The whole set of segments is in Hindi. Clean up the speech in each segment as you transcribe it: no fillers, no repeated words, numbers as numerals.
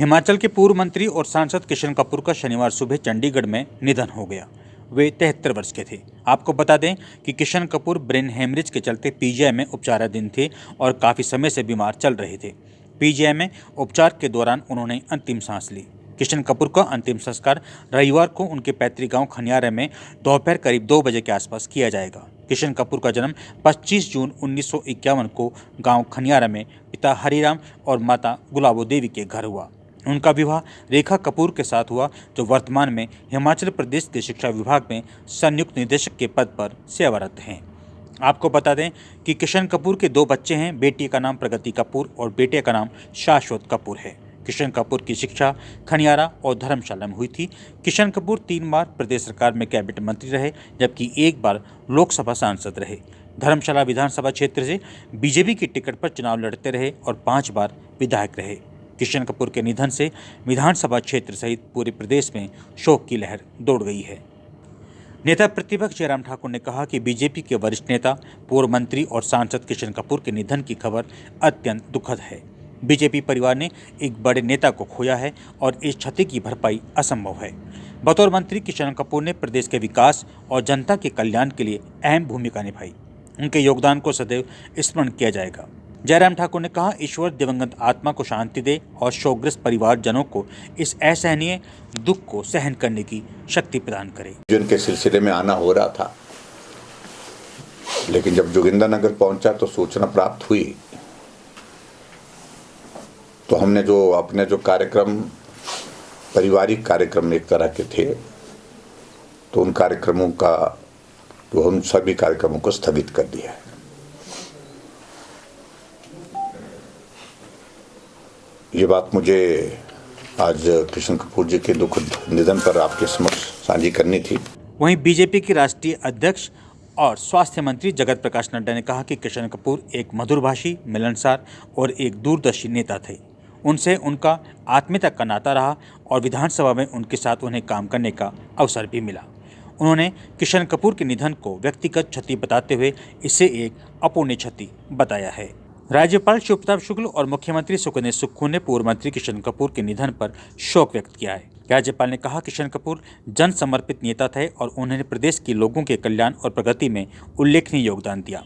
हिमाचल के पूर्व मंत्री और सांसद किशन कपूर का शनिवार सुबह चंडीगढ़ में निधन हो गया। वे 73 वर्ष के थे। आपको बता दें कि किशन कपूर ब्रेन हेमरेज के चलते पीजीआई में उपचाराधीन थे और काफ़ी समय से बीमार चल रहे थे। पीजीआई में उपचार के दौरान उन्होंने अंतिम सांस ली। किशन कपूर का अंतिम संस्कार रविवार को उनके पैतृक गांव खनियारा में दोपहर करीब 2 बजे के आसपास किया जाएगा। किशन कपूर का जन्म 25 जून 1951 को गांव खनियारा में पिता हरिराम और माता गुलाबो देवी के घर हुआ। उनका विवाह रेखा कपूर के साथ हुआ, जो वर्तमान में हिमाचल प्रदेश के शिक्षा विभाग में संयुक्त निदेशक के पद पर सेवारत हैं। आपको बता दें कि किशन कपूर के 2 बच्चे हैं। बेटी का नाम प्रगति कपूर और बेटे का नाम शाश्वत कपूर है। किशन कपूर की शिक्षा खनियारा और धर्मशाला में हुई थी। किशन कपूर 3 बार प्रदेश सरकार में कैबिनेट मंत्री रहे, जबकि 1 बार लोकसभा सांसद रहे। धर्मशाला विधानसभा क्षेत्र से बीजेपी की टिकट पर चुनाव लड़ते रहे और 5 बार विधायक रहे। किशन कपूर के निधन से विधानसभा क्षेत्र सहित पूरे प्रदेश में शोक की लहर दौड़ गई है। नेता प्रतिपक्ष जयराम ठाकुर ने कहा कि बीजेपी के वरिष्ठ नेता, पूर्व मंत्री और सांसद किशन कपूर के निधन की खबर अत्यंत दुखद है। बीजेपी परिवार ने एक बड़े नेता को खोया है और इस क्षति की भरपाई असंभव है। बतौर मंत्री किशन कपूर ने प्रदेश के विकास और जनता के कल्याण के लिए अहम भूमिका निभाई। उनके योगदान को सदैव स्मरण किया जाएगा। जयराम ठाकुर ने कहा, ईश्वर दिवंगत आत्मा को शांति दे और शोकग्रस्त परिवारजनों को इस असहनीय दुख को सहन करने की शक्ति प्रदान करे। जिनके सिलसिले में आना हो रहा था, लेकिन जब जोगिंदरनगर पहुंचा तो सूचना प्राप्त हुई तो हमने अपने कार्यक्रम, पारिवारिक कार्यक्रम एक तरह के थे, तो उन कार्यक्रमों का हम सभी कार्यक्रमों को स्थगित कर दिया है। ये बात मुझे आज किशन कपूर जी के दुखद निधन पर आपके समक्ष साझी करनी थी। वहीं बीजेपी के राष्ट्रीय अध्यक्ष और स्वास्थ्य मंत्री जगत प्रकाश नड्डा ने कहा कि किशन कपूर एक मधुरभाषी, मिलनसार और एक दूरदर्शी नेता थे। उनसे उनका आत्मीयता का नाता रहा और विधानसभा में उनके साथ उन्हें काम करने का अवसर भी मिला। उन्होंने किशन कपूर के निधन को व्यक्तिगत क्षति बताते हुए इसे एक अपूर्णीय क्षति बताया है। राज्यपाल शिवप्रताप शुक्ल और मुख्यमंत्री सुखदेव सुक्खू ने पूर्व मंत्री किशन कपूर के निधन पर शोक व्यक्त किया है। राज्यपाल ने कहा, किशन कपूर जन समर्पित नेता थे और उन्होंने प्रदेश के लोगों के कल्याण और प्रगति में उल्लेखनीय योगदान दिया।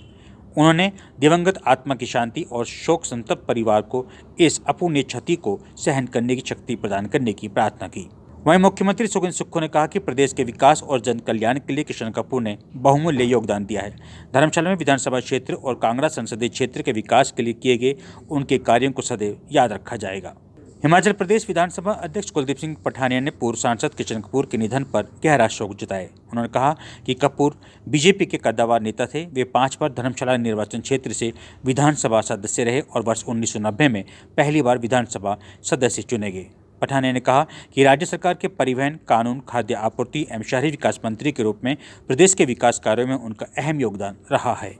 उन्होंने दिवंगत आत्मा की शांति और शोक संतप्त परिवार को इस अपूर्णीय क्षति को सहन करने की शक्ति प्रदान करने की प्रार्थना की। वहीं मुख्यमंत्री सुखदेव सुक्खू ने कहा कि प्रदेश के विकास और जन कल्याण के लिए किशन कपूर ने बहुमूल्य योगदान दिया है। धर्मशाला में विधानसभा क्षेत्र और कांगड़ा संसदीय क्षेत्र के विकास के लिए किए गए उनके कार्यों को सदैव याद रखा जाएगा। हिमाचल प्रदेश विधानसभा अध्यक्ष कुलदीप सिंह पठानिया ने पूर्व सांसद किशन कपूर के निधन पर गहरा शोक जताया। उन्होंने कहा कि कपूर बीजेपी के कद्दावर नेता थे। वे 5 बार धर्मशाला निर्वाचन क्षेत्र से विधानसभा सदस्य रहे और वर्ष 1990 में पहली बार विधानसभा सदस्य चुने गए। पठानिया ने कहा कि राज्य सरकार के परिवहन, कानून, खाद्य आपूर्ति एवं शहरी विकास मंत्री के रूप में प्रदेश के विकास कार्यों में उनका अहम योगदान रहा है।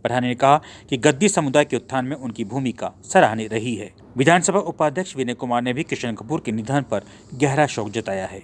पठानिया ने कहा कि गद्दी समुदाय के उत्थान में उनकी भूमिका सराहनीय रही है। विधानसभा उपाध्यक्ष विनय कुमार ने भी किशन कपूर के निधन पर गहरा शोक जताया है।